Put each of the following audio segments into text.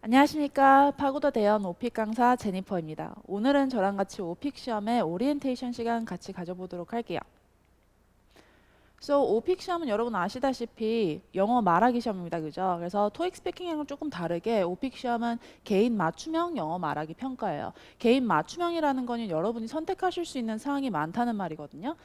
안녕하십니까. 파고다 대연 오픽 강사 제니퍼입니다. 오늘은 저랑 같이 오픽 시험의 오리엔테이션 시간 같이 가져보도록 할게요. 오픽 시험은 여러분 아시다시피 영어 말하기 시험입니다. 그죠? 그래서 토익 스피킹이랑 조금 다르게 오픽 시험은 개인 맞춤형 영어 말하기 평가예요. 개인 맞춤형이라는 거는 여러분이 선택하실 수 있는 사항이 많다는 말이거든요.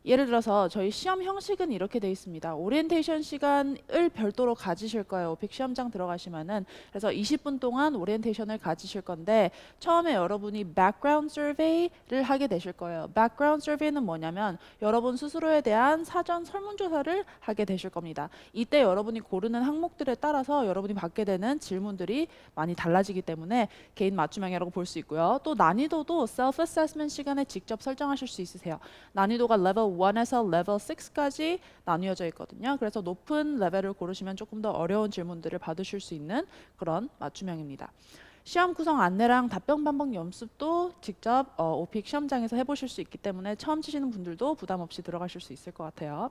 예를 들어서 저희 시험 형식은 이렇게 돼 있습니다. 오리엔테이션 시간을 별도로 가지실 거예요. 오픽 시험장 들어가시면은. 그래서 20분 동안 오리엔테이션을 가지실 건데 처음에 여러분이 background survey를 하게 되실 거예요. background survey는 뭐냐면 여러분 스스로에 대한 사전 설문조사를 하게 되실 겁니다. 이때 여러분이 고르는 항목들에 따라서 여러분이 받게 되는 질문들이 많이 달라지기 때문에 개인 맞춤형이라고 볼 수 있고요. 또 난이도도 self assessment 시간에 직접 설정하실 수 있으세요. 난이도가 레벨 1에서 레벨 6까지 나뉘어져 있거든요. 그래서 높은 레벨을 고르시면 조금 더 어려운 질문들을 받으실 수 있는 그런 맞춤형입니다. 시험 구성 안내랑 답변 반복 연습도 직접 오픽 시험장에서 해보실 수 있기 때문에 처음 치시는 분들도 부담 없이 들어가실 수 있을 것 같아요.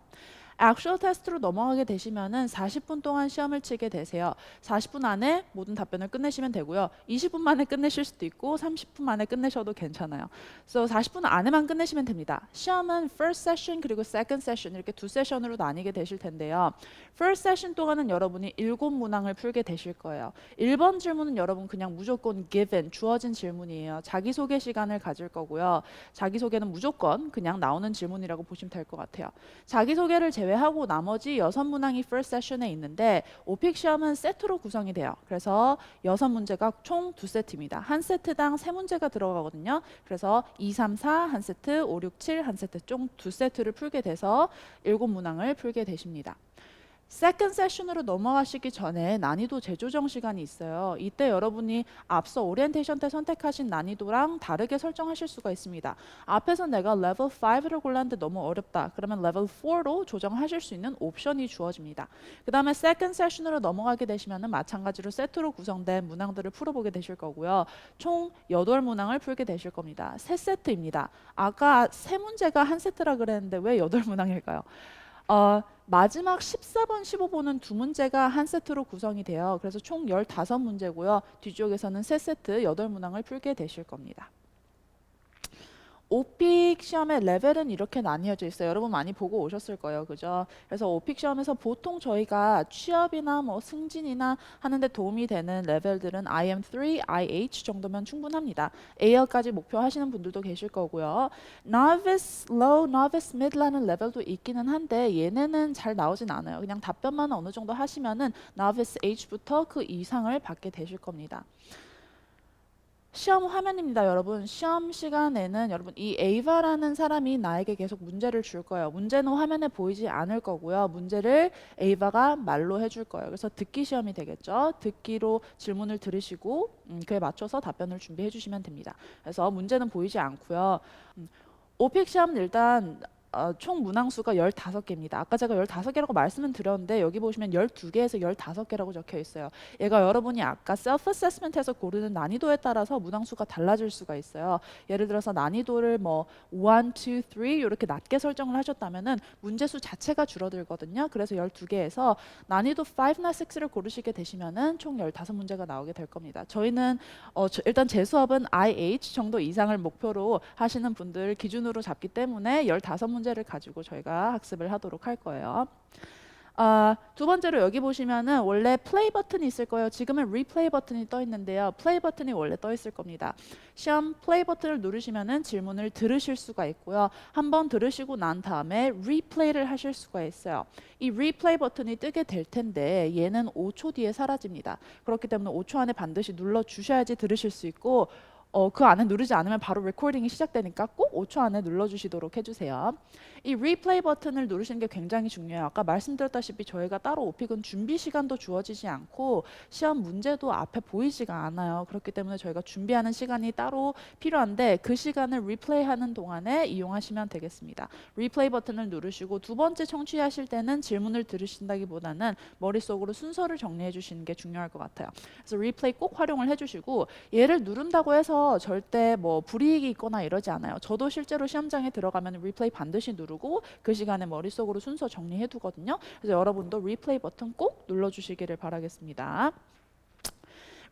액츄얼 테스트로 넘어가게 되시면은 40분 동안 시험을 치게 되세요. 40분 안에 모든 답변을 끝내시면 되고요. 20분 만에 끝내실 수도 있고 30분 만에 끝내셔도 괜찮아요. 그래서 40분 안에만 끝내시면 됩니다. 시험은 first session 그리고 second session 이렇게 두 세션으로 나뉘게 되실 텐데요. first session 동안은 여러분이 7문항을 풀게 되실 거예요. 1번 질문은 여러분 그냥 무조건 given 주어진 질문이에요. 자기소개 시간을 가질 거고요. 자기소개는 무조건 그냥 나오는 질문이라고 보시면 될 것 같아요. 자기소개를 제외하고 나머지 6문항이 first session에 있는데 오픽 시험은 세트로 구성이 돼요. 그래서 6문제가 총 2세트입니다. 한 세트당 3문제가 들어가거든요. 그래서 2, 3, 4 한 세트, 5, 6, 7 한 세트 총 2세트를 풀게 돼서 7문항을 풀게 되십니다. 세컨 세션으로 넘어가시기 전에 난이도 재조정 시간이 있어요. 이때 여러분이 앞서 오리엔테이션 때 선택하신 난이도랑 다르게 설정하실 수가 있습니다. 앞에서 내가 레벨 5를 골랐는데 너무 어렵다. 그러면 레벨 4로 조정하실 수 있는 옵션이 주어집니다. 그 다음에 세컨 세션으로 넘어가게 되시면 마찬가지로 세트로 구성된 문항들을 풀어보게 되실 거고요. 총 8문항을 풀게 되실 겁니다. 3세트입니다. 아까 3문제가 한 세트라 그랬는데 왜 8문항일까요? 마지막 14번, 15번은 2문제가 한 세트로 구성이 돼요. 그래서 총 15문제고요. 뒤쪽에서는 3세트 8문항을 풀게 되실 겁니다. 오픽 시험의 레벨은 이렇게 나뉘어져 있어요. 여러분 많이 보고 오셨을 거예요. 그죠? 그래서 오픽 시험에서 보통 저희가 취업이나 뭐 승진이나 하는데 도움이 되는 레벨들은 IM3, IH 정도면 충분합니다. AL까지 목표하시는 분들도 계실 거고요. Novice, Low, Novice, Mid라는 레벨도 있기는 한데 얘네는 잘 나오진 않아요. 그냥 답변만 어느 정도 하시면은 Novice H부터 그 이상을 받게 되실 겁니다. 시험 화면입니다, 여러분. 시험 시간에는 여러분 이 에이바라는 사람이 나에게 계속 문제를 줄 거예요. 문제는 화면에 보이지 않을 거고요. 문제를 에이바가 말로 해줄 거예요. 그래서 듣기 시험이 되겠죠. 듣기로 질문을 들으시고 그에 맞춰서 답변을 준비해 주시면 됩니다. 그래서 문제는 보이지 않고요. 오픽 시험은 일단 총 문항수가 15개입니다. 아까 제가 15개라고 말씀은 드렸는데 여기 보시면 12개에서 15개라고 적혀 있어요. 얘가 여러분이 아까 셀프 어세스먼트에서 고르는 난이도에 따라서 문항수가 달라질 수가 있어요. 예를 들어서 난이도를 뭐 1, 2, 3 이렇게 낮게 설정을 하셨다면은 문제수 자체가 줄어들거든요. 그래서 12개에서 난이도 5나 6를 고르시게 되시면은 총 15문제가 나오게 될 겁니다. 저희는 일단 제 수업은 IH 정도 이상을 목표로 하시는 분들 기준으로 잡기 때문에 15문제를 가지고 저희가 학습을 하도록 할 거예요. 두 번째로 여기 보시면은 원래 플레이 버튼이 있을 거예요. 지금은 리플레이 버튼이 떠 있는데요. 플레이 버튼이 원래 떠 있을 겁니다. 시험 플레이 버튼을 누르시면은 질문을 들으실 수가 있고요. 한번 들으시고 난 다음에 리플레이를 하실 수가 있어요. 이 리플레이 버튼이 뜨게 될 텐데 얘는 5초 뒤에 사라집니다. 그렇기 때문에 5초 안에 반드시 눌러 주셔야지 들으실 수 있고 그 안에 누르지 않으면 바로 레코딩이 시작되니까 꼭 5초 안에 눌러주시도록 해주세요. 이 리플레이 버튼을 누르시는 게 굉장히 중요해요. 아까 말씀드렸다시피 저희가 따로 오픽은 준비 시간도 주어지지 않고 시험 문제도 앞에 보이지가 않아요. 그렇기 때문에 저희가 준비하는 시간이 따로 필요한데 그 시간을 리플레이 하는 동안에 이용하시면 되겠습니다. 리플레이 버튼을 누르시고 두 번째 청취하실 때는 질문을 들으신다기보다는 머릿속으로 순서를 정리해 주시는 게 중요할 것 같아요. 그래서 리플레이 꼭 활용을 해주시고 얘를 누른다고 해서 절대 뭐 불이익이 있거나 이러지 않아요. 저도 실제로 시험장에 들어가면 리플레이 반드시 누르고 그 시간에 머릿속으로 순서 정리해 두거든요. 그래서 여러분도 리플레이 버튼 꼭 눌러주시기를 바라겠습니다.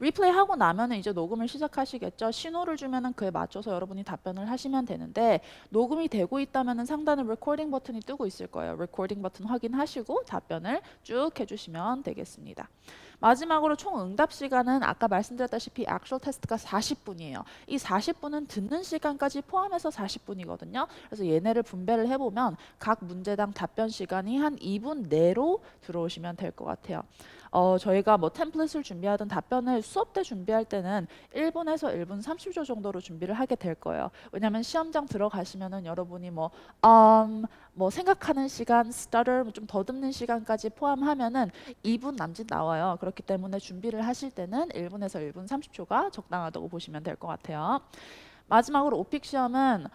리플레이 하고 나면은 이제 녹음을 시작하시겠죠. 신호를 주면은 그에 맞춰서 여러분이 답변을 하시면 되는데 녹음이 되고 있다면은 상단에 레코딩 버튼이 뜨고 있을 거예요. 레코딩 버튼 확인하시고 답변을 쭉 해주시면 되겠습니다. 마지막으로 총 응답 시간은 아까 말씀드렸다시피 액츄얼 테스트가 40분이에요. 이 40분은 듣는 시간까지 포함해서 40분이거든요. 그래서 얘네를 분배를 해보면 각 문제당 답변 시간이 한 2분 내로 들어오시면 될 것 같아요. 저희가 뭐 템플릿을 준비하든 답변을 수업 때 준비할 때는 1분에서 1분 30초 정도로 준비를 하게 될 거예요. 왜냐하면 시험장 들어가시면은 여러분이 뭐 생각하는 시간, stutter, 좀 더듬는 시간까지 포함하면은 2분 남짓 나와요. 그렇기 때문에 준비를 하실 때는 1분에서 1분 30초가 적당하다고 보시면 될 것 같아요. 마지막으로 오픽 시험은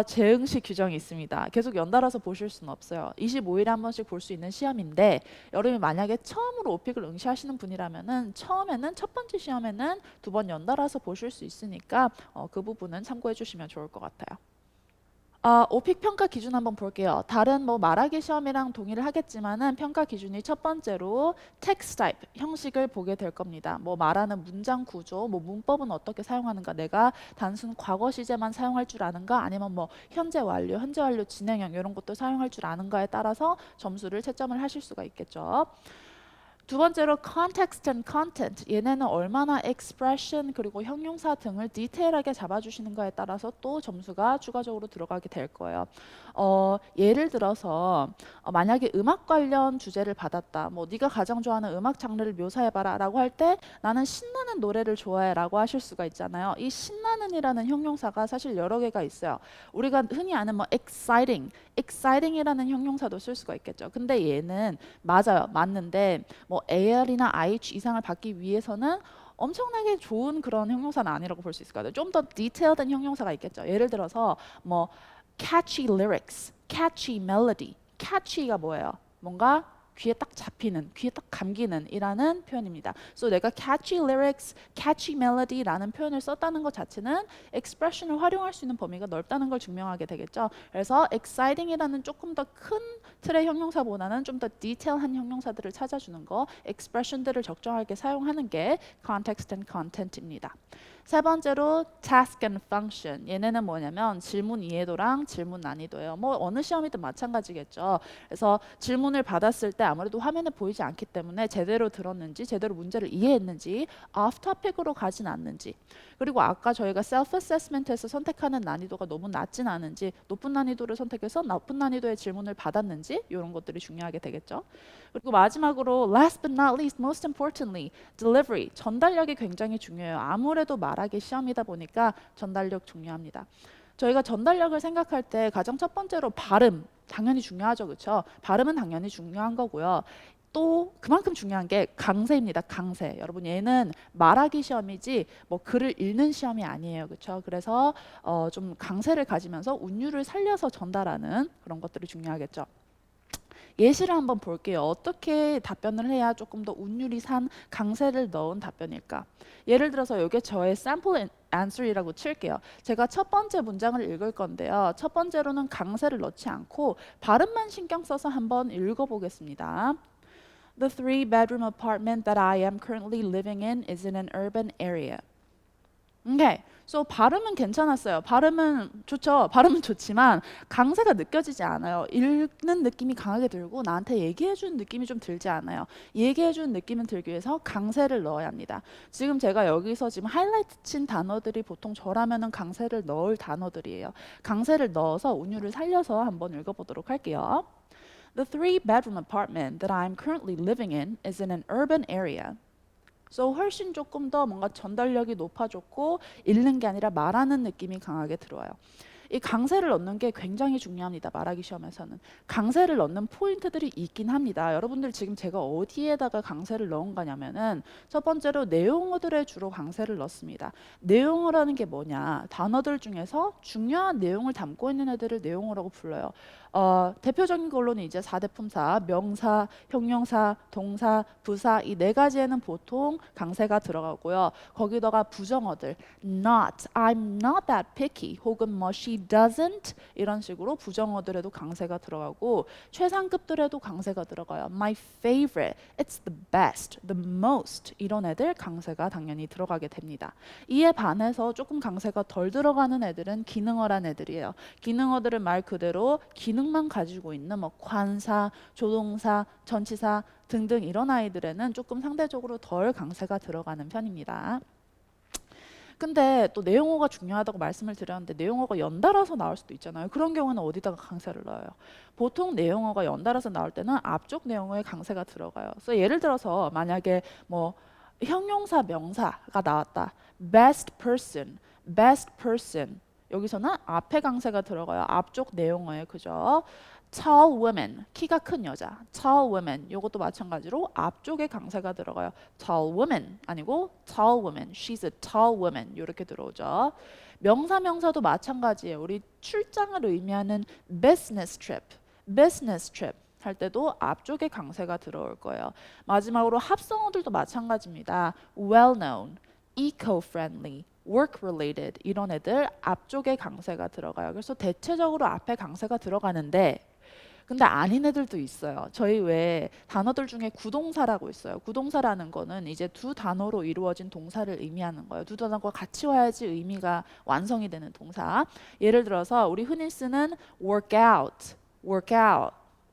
재응시 규정이 있습니다. 계속 연달아서 보실 수는 없어요. 25일에 한 번씩 볼 수 있는 시험인데 여러분이 만약에 처음으로 오픽을 응시하시는 분이라면은 처음에는 첫 번째 시험에는 2번 연달아서 보실 수 있으니까 그 부분은 참고해 주시면 좋을 것 같아요. 오픽 평가 기준 한번 볼게요. 다른 뭐 말하기 시험이랑 동의를 하겠지만은 평가 기준이 첫 번째로 text type 형식을 보게 될 겁니다. 뭐 말하는 문장 구조, 뭐 문법은 어떻게 사용하는가, 내가 단순 과거 시제만 사용할 줄 아는가, 아니면 뭐 현재 완료 진행형 이런 것도 사용할 줄 아는가에 따라서 점수를 채점을 하실 수가 있겠죠. 두 번째로 context and content. 얘네는 얼마나 expression 그리고 형용사 등을 디테일하게 잡아주시는가에 따라서 또 점수가 추가적으로 들어가게 될 거예요. 예를 들어서 만약에 음악 관련 주제를 받았다. 뭐 네가 가장 좋아하는 음악 장르를 묘사해봐라 라고 할 때 나는 신나는 노래를 좋아해 라고 하실 수가 있잖아요. 이 신나는이라는 형용사가 사실 여러 개가 있어요. 우리가 흔히 아는 뭐 exciting이라는 형용사도 쓸 수가 있겠죠. 근데 얘는 맞는데 뭐 AR이나 IH 이상을 받기 위해서는 엄청나게 좋은 그런 형용사는 아니라고 볼 수 있을 것 같아요. 좀 더 디테일된 형용사가 있겠죠. 예를 들어서 뭐 catchy lyrics, catchy melody. catchy가 뭐예요? 뭔가 귀에 딱 잡히는, 귀에 딱 감기는 이라는 표현입니다. So 내가 catchy lyrics, catchy melody라는 표현을 썼다는 것 자체는 expression을 활용할 수 있는 범위가 넓다는 걸 증명하게 되겠죠. 그래서 exciting이라는 조금 더 큰 틀의 형용사보다는 좀 더 디테일한 형용사들을 찾아주는 거, expression들을 적정하게 사용하는 게 context and content입니다. 세 번째로 task and function. 얘네는 뭐냐면 질문 이해도랑 질문 난이도예요. 뭐 어느 시험이든 마찬가지겠죠. 그래서 질문을 받았을 때 아무래도 화면에 보이지 않기 때문에 제대로 들었는지, 제대로 문제를 이해했는지, off topic으로 가진 않는지, 그리고 아까 저희가 self assessment에서 선택하는 난이도가 너무 낮진 않은지, 높은 난이도를 선택해서 높은 난이도의 질문을 받았는지, 이런 것들이 중요하게 되겠죠. 그리고 마지막으로 last but not least, most importantly, delivery. 전달력이 굉장히 중요해요. 아무래도 말하기 시험이다 보니까 전달력 중요합니다. 저희가 전달력을 생각할 때 가장 첫 번째로 발음, 당연히 중요하죠. 그렇죠? 발음은 당연히 중요한 거고요. 또 그만큼 중요한 게 강세입니다. 강세. 여러분 얘는 말하기 시험이지 뭐 글을 읽는 시험이 아니에요. 그렇죠? 그래서 좀 강세를 가지면서 운율을 살려서 전달하는 그런 것들이 중요하겠죠. 예시를 한번 볼게요. 어떻게 답변을 해야 조금 더 운율이 산 강세를 넣은 답변일까? 예를 들어서 이게 저의 sample answer이라고 칠게요. 제가 첫 번째 문장을 읽을 건데요. 첫 번째로는 강세를 넣지 않고 발음만 신경 써서 한번 읽어보겠습니다. The three-bedroom apartment that I am currently living in is in an urban area. Okay. So 발음은 괜찮았어요. 발음은 좋죠. 발음은 좋지만 강세가 느껴지지 않아요. 읽는 느낌이 강하게 들고 나한테 얘기해주는 느낌이 좀 들지 않아요. 얘기해주는 느낌은 들기 위해서 강세를 넣어야 합니다. 지금 제가 여기서 지금 하이라이트 친 단어들이 보통 저라면은 강세를 넣을 단어들이에요. 강세를 넣어서 운율을 살려서 한번 읽어보도록 할게요. The three-bedroom apartment that I'm currently living in is in an urban area. So 훨씬 조금 더 뭔가 전달력이 높아졌고 읽는 게 아니라 말하는 느낌이 강하게 들어요. 이 강세를 넣는 게 굉장히 중요합니다. 말하기 시험에서는. 강세를 넣는 포인트들이 있긴 합니다. 여러분들 지금 제가 어디에다가 강세를 넣은 거냐면은 첫 번째로 내용어들에 주로 강세를 넣습니다. 내용어라는 게 뭐냐? 단어들 중에서 중요한 내용을 담고 있는 애들을 내용어라고 불러요. 대표적인 걸로는 이제 4대 품사, 명사, 형용사, 동사, 부사 이 네 가지에는 보통 강세가 들어가고요. 거기다가 부정어들 not, I'm not that picky 혹은 뭐 she doesn't 이런 식으로 부정어들에도 강세가 들어가고 최상급들에도 강세가 들어가요. My favorite, it's the best, the most 이런 애들 강세가 당연히 들어가게 됩니다. 이에 반해서 조금 강세가 덜 들어가는 애들은 기능어란 애들이에요. 기능어들은 말 그대로 기능만 가지고 있는 뭐 관사, 조동사, 전치사 등등 이런 아이들에는 조금 상대적으로 덜 강세가 들어가는 편입니다. 근데 또 내용어가 중요하다고 말씀을 드렸는데 내용어가 연달아서 나올 수도 있잖아요. 그런 경우는 어디다가 강세를 넣어요? 보통 내용어가 연달아서 나올 때는 앞쪽 내용어에 강세가 들어가요. 그래서 예를 들어서 만약에 뭐 형용사 명사가 나왔다. best person, best person. 여기서는 앞에 강세가 들어가요. 앞쪽 내용어에 그죠? tall woman, 키가 큰 여자. tall woman, 이것도 마찬가지로 앞쪽에 강세가 들어가요. tall woman 아니고 tall woman, she's a tall woman 이렇게 들어오죠. 명사도 마찬가지예요. 우리 출장을 의미하는 business trip 할 때도 앞쪽에 강세가 들어올 거예요. 마지막으로 합성어들도 마찬가지입니다. well known, eco-friendly, work-related 이런 애들 앞쪽에 강세가 들어가요. 그래서 대체적으로 앞에 강세가 들어가는데 근데 아닌 애들도 있어요. 저희 왜 단어들 중에 구동사라고 있어요. 구동사라는 거는 이제 두 단어로 이루어진 동사를 의미하는 거예요. 두 단어가 같이 와야지 의미가 완성이 되는 동사. 예를 들어서 우리 흔히 쓰는 work out.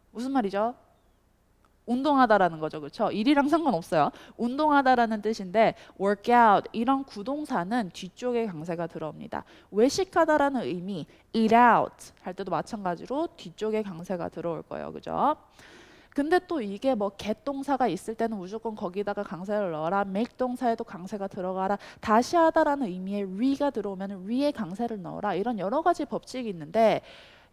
무슨 말이죠? 운동하다라는 거죠. 그렇죠? 일이랑 상관없어요. 운동하다라는 뜻인데 work out 이런 구동사는 뒤쪽에 강세가 들어옵니다. 외식하다라는 의미 eat out 할 때도 마찬가지로 뒤쪽에 강세가 들어올 거예요. 그죠? 근데 또 이게 뭐 get 동사가 있을 때는 무조건 거기다가 강세를 넣어라. make 동사에도 강세가 들어가라. 다시 하다라는 의미의 re가 들어오면 re에 강세를 넣어라. 이런 여러 가지 법칙이 있는데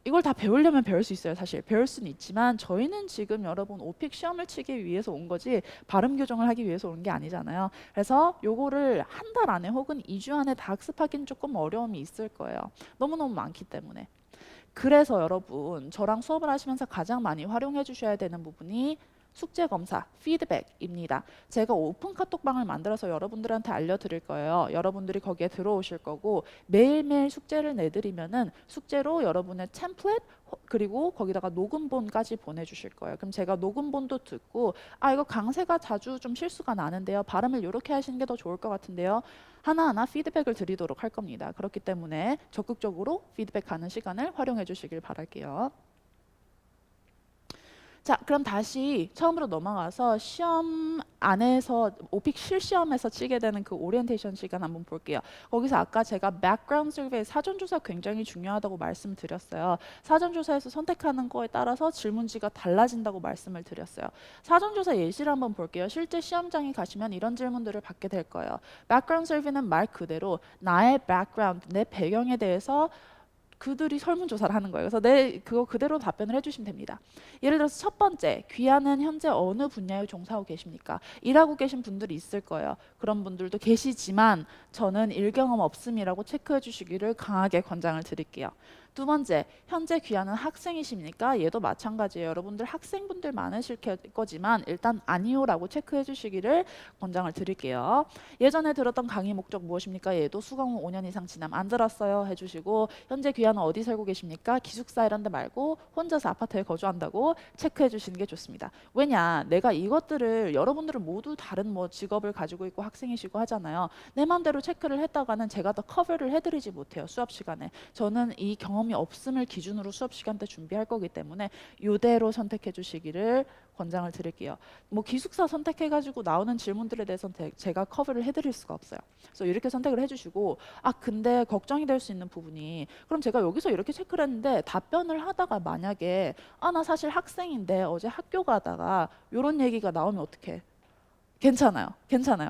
이걸 다 배우려면 배울 수 있어요. 사실 배울 수는 있지만 저희는 지금 여러분 오픽 시험을 치기 위해서 온 거지 발음 교정을 하기 위해서 온 게 아니잖아요. 그래서 요거를 한 달 안에 혹은 2주 안에 다 학습하기는 조금 어려움이 있을 거예요. 너무너무 많기 때문에. 그래서 여러분 저랑 수업을 하시면서 가장 많이 활용해 주셔야 되는 부분이 숙제 검사, 피드백입니다. 제가 오픈 카톡방을 만들어서 여러분들한테 알려드릴 거예요. 여러분들이 거기에 들어오실 거고 매일매일 숙제를 내드리면은 숙제로 여러분의 템플릿 그리고 거기다가 녹음본까지 보내주실 거예요. 그럼 제가 녹음본도 듣고 아 이거 강세가 자주 좀 실수가 나는데요. 발음을 이렇게 하시는 게 더 좋을 것 같은데요. 하나하나 피드백을 드리도록 할 겁니다. 그렇기 때문에 적극적으로 피드백하는 시간을 활용해 주시길 바랄게요. 자, 그럼 다시 처음으로 넘어가서 시험 안에서 오픽 실시험에서 치게 되는 그 오리엔테이션 시간 한번 볼게요. 거기서 아까 제가 백그라운드 서베이 사전조사 굉장히 중요하다고 말씀드렸어요. 사전조사에서 선택하는 거에 따라서 질문지가 달라진다고 말씀을 드렸어요. 사전조사 예시를 한번 볼게요. 실제 시험장에 가시면 이런 질문들을 받게 될 거예요. 백그라운드 서베이는 말 그대로 나의 백그라운드, 내 배경에 대해서 그들이 설문조사를 하는 거예요. 그래서 그거 그대로 답변을 해주시면 됩니다. 예를 들어서 첫 번째, 귀하는 현재 어느 분야에 종사하고 계십니까? 일하고 계신 분들이 있을 거예요. 그런 분들도 계시지만 저는 일경험 없음이라고 체크해 주시기를 강하게 권장을 드릴게요. 두 번째, 현재 귀하는 학생이십니까? 얘도 마찬가지예요. 여러분들 학생분들 많으실 거지만 일단 아니요라고 체크해 주시기를 권장을 드릴게요. 예전에 들었던 강의 목적 무엇입니까? 얘도 수강 후 5년 이상 지남 안 들었어요 해주시고 현재 귀하는 어디 살고 계십니까? 기숙사 이런 데 말고 혼자서 아파트에 거주한다고 체크해 주시는 게 좋습니다. 왜냐? 내가 이것들을 여러분들은 모두 다른 뭐 직업을 가지고 있고 학생이시고 하잖아요. 내 마음대로 체크를 했다가는 제가 더 커버를 해드리지 못해요. 수업 시간에. 저는 이 경험이 없음을 기준으로 수업 시간 때 준비할 거기 때문에 이대로 선택해 주시기를 권장을 드릴게요. 뭐 기숙사 선택해가지고 나오는 질문들에 대해서는 제가 커버를 해드릴 수가 없어요. 그래서 이렇게 선택을 해주시고 아 근데 걱정이 될 수 있는 부분이 그럼 제가 여기서 이렇게 체크를 했는데 답변을 하다가 만약에 아 나 사실 학생인데 어제 학교 가다가 이런 얘기가 나오면 어떡해? 괜찮아요.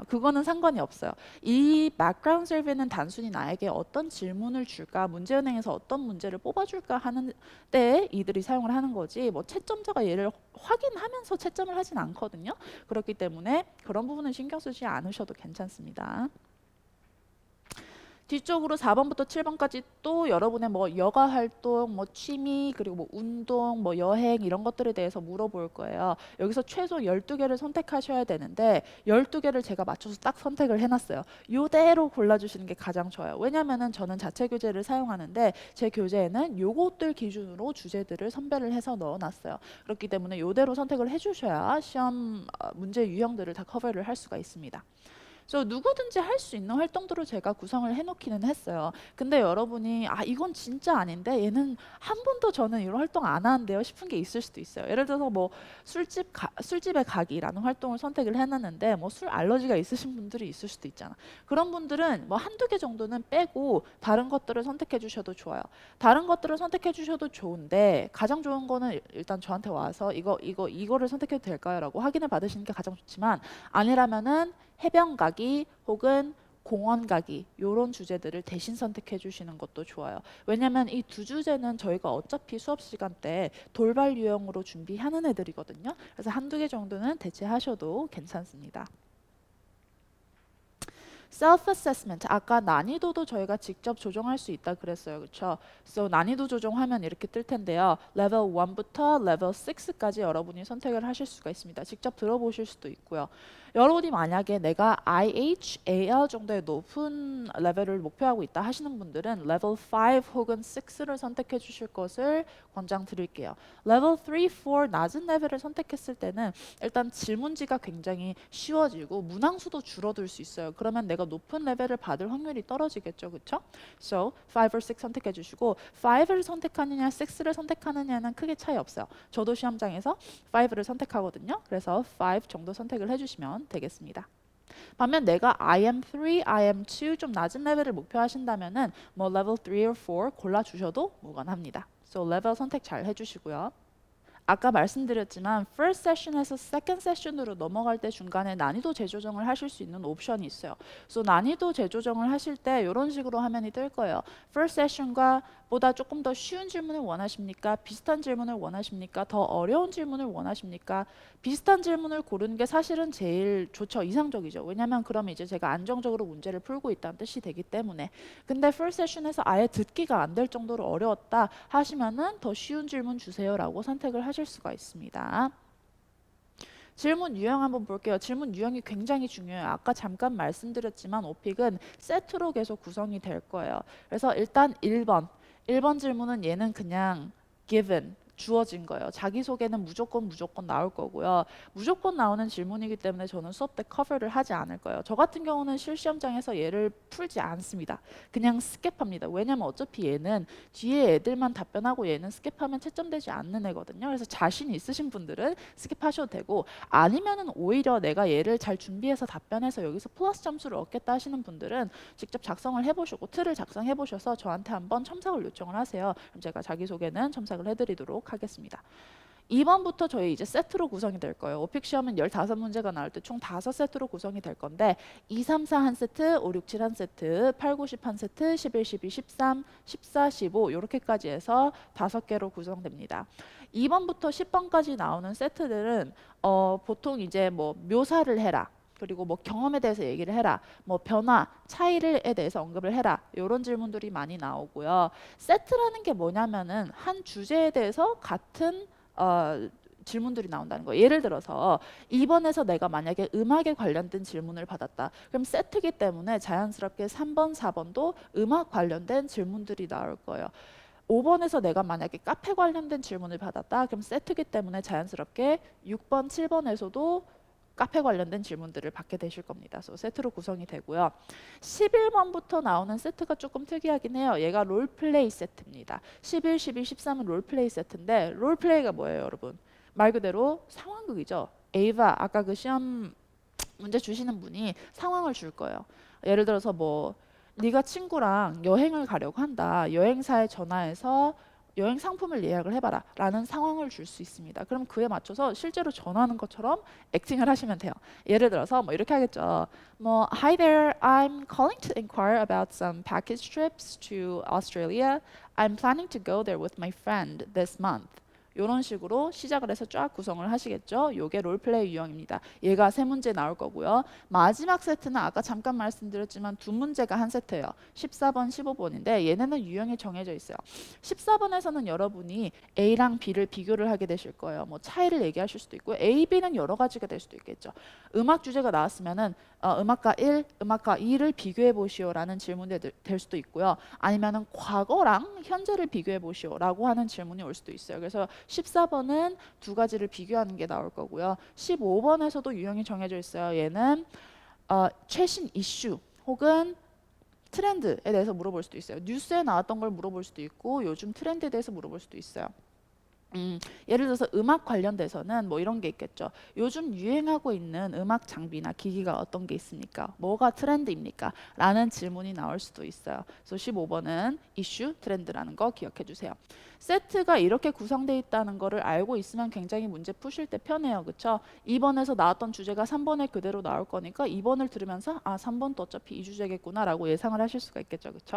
그거는 상관이 없어요. 이 백그라운드 서베이는 단순히 나에게 어떤 질문을 줄까, 문제은행에서 어떤 문제를 뽑아줄까 하는 때에 이들이 사용을 하는 거지 뭐 채점자가 얘를 확인하면서 채점을 하진 않거든요. 그렇기 때문에 그런 부분은 신경 쓰지 않으셔도 괜찮습니다. 뒤쪽으로 4번부터 7번까지 또 여러분의 뭐 여가 활동, 뭐 취미, 그리고 뭐 운동, 뭐 여행 이런 것들에 대해서 물어볼 거예요. 여기서 최소 12개를 선택하셔야 되는데 12개를 제가 맞춰서 딱 선택을 해놨어요. 요대로 골라주시는 게 가장 좋아요. 왜냐면은 저는 자체 교재를 사용하는데 제 교재에는 요것들 기준으로 주제들을 선별을 해서 넣어놨어요. 그렇기 때문에 요대로 선택을 해주셔야 시험 문제 유형들을 다 커버를 할 수가 있습니다. 그래서 누구든지 할 수 있는 활동들을 제가 구성을 해놓기는 했어요. 근데 여러분이 아 이건 진짜 아닌데 얘는 한 번도 저는 이런 활동 안 하는데요 싶은 게 있을 수도 있어요. 예를 들어서 뭐 술집에 가기라는 활동을 선택을 해놨는데 뭐 술 알러지가 있으신 분들이 있을 수도 있잖아. 그런 분들은 뭐 한두 개 정도는 빼고 다른 것들을 선택해 주셔도 좋아요. 다른 것들을 선택해 주셔도 좋은데 가장 좋은 거는 일단 저한테 와서 이거를 선택해도 될까요? 라고 확인을 받으시는 게 가장 좋지만 아니라면은 해변 가기 혹은 공원 가기 이런 주제들을 대신 선택해 주시는 것도 좋아요. 왜냐면 이 두 주제는 저희가 어차피 수업 시간 때 돌발 유형으로 준비하는 애들이거든요. 그래서 한두 개 정도는 대체하셔도 괜찮습니다. self-assessment, 아까 난이도도 저희가 직접 조정할 수 있다 그랬어요. 그렇죠? So 난이도 조정하면 이렇게 뜰 텐데요. 레벨 1부터 레벨 6까지 여러분이 선택을 하실 수가 있습니다. 직접 들어보실 수도 있고요. 여러분이 만약에 내가 IHAL 정도의 높은 레벨을 목표하고 있다 하시는 분들은 레벨 5 혹은 6를 선택해 주실 것을 권장드릴게요. 레벨 3, 4 낮은 레벨을 선택했을 때는 일단 질문지가 굉장히 쉬워지고 문항수도 줄어들 수 있어요. 그러면 내가 높은 레벨을 받을 확률이 떨어지겠죠. 그렇죠? So, 5 or 6 선택해 주시고 5를 선택하느냐 6를 선택하느냐는 크게 차이 없어요. 저도 시험장에서 5를 선택하거든요. 그래서 5 정도 선택을 해주시면 되겠습니다. 반면 내가 IM3, IM2 좀 낮은 레벨을 목표하신다면은 뭐 level 3 or 4 골라주셔도 무관합니다. So level 선택 잘 해주시고요. 아까 말씀드렸지만 first session에서 second session으로 넘어갈 때 중간에 난이도 재조정을 하실 수 있는 옵션이 있어요. 그래서 난이도 재조정을 하실 때 이런 식으로 화면이 뜰 거예요. first session과 보다 조금 더 쉬운 질문을 원하십니까? 비슷한 질문을 원하십니까? 더 어려운 질문을 원하십니까? 비슷한 질문을 고르는 게 사실은 제일 좋죠. 이상적이죠. 왜냐면 그러면 이제 제가 안정적으로 문제를 풀고 있다는 뜻이 되기 때문에. 근데 first session에서 아예 듣기가 안 될 정도로 어려웠다 하시면은 더 쉬운 질문 주세요라고 선택을 하실 수가 있습니다. 질문 유형 한번 볼게요. 질문 유형이 굉장히 중요해요. 아까 잠깐 말씀드렸지만 오픽은 세트로 계속 구성이 될 거예요. 그래서 일단 1번 질문은 얘는 그냥 given, 주어진 거예요. 자기소개는 무조건 나올 거고요. 무조건 나오는 질문이기 때문에 저는 수업 때 커버를 하지 않을 거예요. 저 같은 경우는 실시험장에서 얘를 풀지 않습니다. 그냥 스킵합니다. 왜냐면 어차피 얘는 뒤에 애들만 답변하고 얘는 스킵하면 채점되지 않는 애거든요. 그래서 자신 있으신 분들은 스킵하셔도 되고 아니면은 오히려 내가 얘를 잘 준비해서 답변해서 여기서 플러스 점수를 얻겠다 하시는 분들은 직접 작성을 해보시고 틀을 작성해 보셔서 저한테 한번 첨삭을 요청을 하세요. 그럼 제가 자기소개는 첨삭을 해드리도록 하겠습니다. 2번부터 저희 이제 세트로 구성이 될 거예요. 오픽 시험은 15문제가 나올 때 총 5세트로 구성이 될 건데 2, 3, 4 한 세트, 5, 6, 7 한 세트, 8, 9, 10 한 세트, 11, 12, 13, 14, 15 이렇게까지 해서 5개로 구성됩니다. 2번부터 10번까지 나오는 세트들은 보통 이제 뭐 묘사를 해라. 그리고 뭐 경험에 대해서 얘기를 해라. 뭐 변화, 차이에 대해서 언급을 해라. 이런 질문들이 많이 나오고요. 세트라는 게 뭐냐면은 한 주제에 대해서 같은 질문들이 나온다는 거예요. 예를 들어서 2번에서 내가 만약에 음악에 관련된 질문을 받았다. 그럼 세트이기 때문에 자연스럽게 3번, 4번도 음악 관련된 질문들이 나올 거예요. 5번에서 내가 만약에 카페 관련된 질문을 받았다. 그럼 세트이기 때문에 자연스럽게 6번, 7번에서도 카페 관련된 질문들을 받게 되실 겁니다. 그래서 세트로 구성이 되고요. 11번부터 나오는 세트가 조금 특이하긴 해요. 얘가 롤플레이 세트입니다. 11, 12, 13은 롤플레이 세트인데 롤플레이가 뭐예요, 여러분? 말 그대로 상황극이죠. 에이바, 아까 그 시험 문제 주시는 분이 상황을 줄 거예요. 예를 들어서 뭐 네가 친구랑 여행을 가려고 한다. 여행사에 전화해서 여행 상품을 예약을 해봐라 라는 상황을 줄 수 있습니다. 그럼 그에 맞춰서 실제로 전화하는 것처럼 액팅을 하시면 돼요. 예를 들어서 뭐 이렇게 하겠죠. 뭐 Hi there, I'm calling to inquire about some package trips to Australia. I'm planning to go there with my friend this month. 이런 식으로 시작을 해서 쫙 구성을 하시겠죠. 요게 롤플레이 유형입니다. 얘가 3문제 나올 거고요. 마지막 세트는 아까 잠깐 말씀드렸지만 2문제가 한 세트예요. 14번, 15번인데 얘네는 유형이 정해져 있어요. 14번에서는 여러분이 A랑 B를 비교를 하게 되실 거예요. 뭐 차이를 얘기하실 수도 있고 A, B는 여러 가지가 될 수도 있겠죠. 음악 주제가 나왔으면은 음악가 1, 음악가 2를 비교해 보시오라는 질문이 될 수도 있고요. 아니면은 과거랑 현재를 비교해 보시오라고 하는 질문이 올 수도 있어요. 그래서 14번은 두 가지를 비교하는 게 나올 거고요. 15번에서도 유형이 정해져 있어요. 얘는 최신 이슈 혹은 트렌드에 대해서 물어볼 수도 있어요. 뉴스에 나왔던 걸 물어볼 수도 있고 요즘 트렌드에 대해서 물어볼 수도 있어요. 예를 들어서 음악 관련돼서는 뭐 이런 게 있겠죠. 요즘 유행하고 있는 음악 장비나 기기가 어떤 게 있습니까? 뭐가 트렌드입니까? 라는 질문이 나올 수도 있어요. 그래서 15번은 이슈, 트렌드라는 거 기억해 주세요. 세트가 이렇게 구성되어 있다는 거를 알고 있으면 굉장히 문제 푸실 때 편해요. 그렇죠? 2번에서 나왔던 주제가 3번에 그대로 나올 거니까 2번을 들으면서 3번도 어차피 이 주제겠구나 라고 예상을 하실 수가 있겠죠. 그렇죠?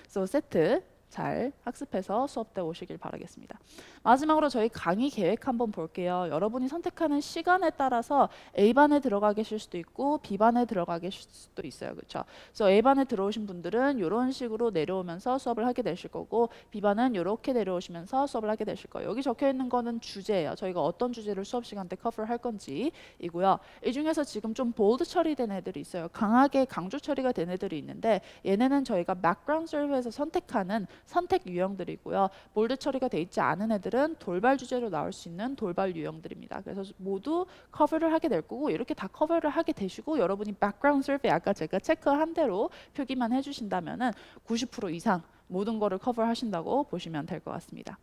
그래서 세트 잘 학습해서 수업 때 오시길 바라겠습니다. 마지막으로 저희 강의 계획 한번 볼게요. 여러분이 선택하는 시간에 따라서 A반에 들어가 계실 수도 있고 B반에 들어가 계실 수도 있어요. 그렇죠? 그래서 A반에 들어오신 분들은 이런 식으로 내려오면서 수업을 하게 되실 거고 B반은 이렇게 내려오시면서 수업을 하게 되실 거예요. 여기 적혀 있는 거는 주제예요. 저희가 어떤 주제를 수업 시간 때 커버를 할 건지이고요. 이 중에서 지금 좀 볼드 처리된 애들이 있어요. 강하게 강조 처리가 된 애들이 있는데 얘네는 저희가 백그라운드 서비스에서 선택하는 선택 유형들이고요. 볼드 처리가 돼 있지 않은 애들은 돌발 주제로 나올 수 있는 돌발 유형들입니다. 그래서 모두 커버를 하게 될 거고 이렇게 다 커버를 하게 되시고 여러분이 백그라운드 서비스 아까 제가 체크한 대로 표기만 해주신다면은 90% 이상 모든 거를 커버하신다고 보시면 될 것 같습니다.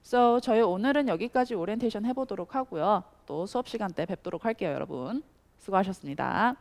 So 저희 오늘은 여기까지 오리엔테이션 해보도록 하고요. 또 수업 시간 때 뵙도록 할게요, 여러분. 수고하셨습니다.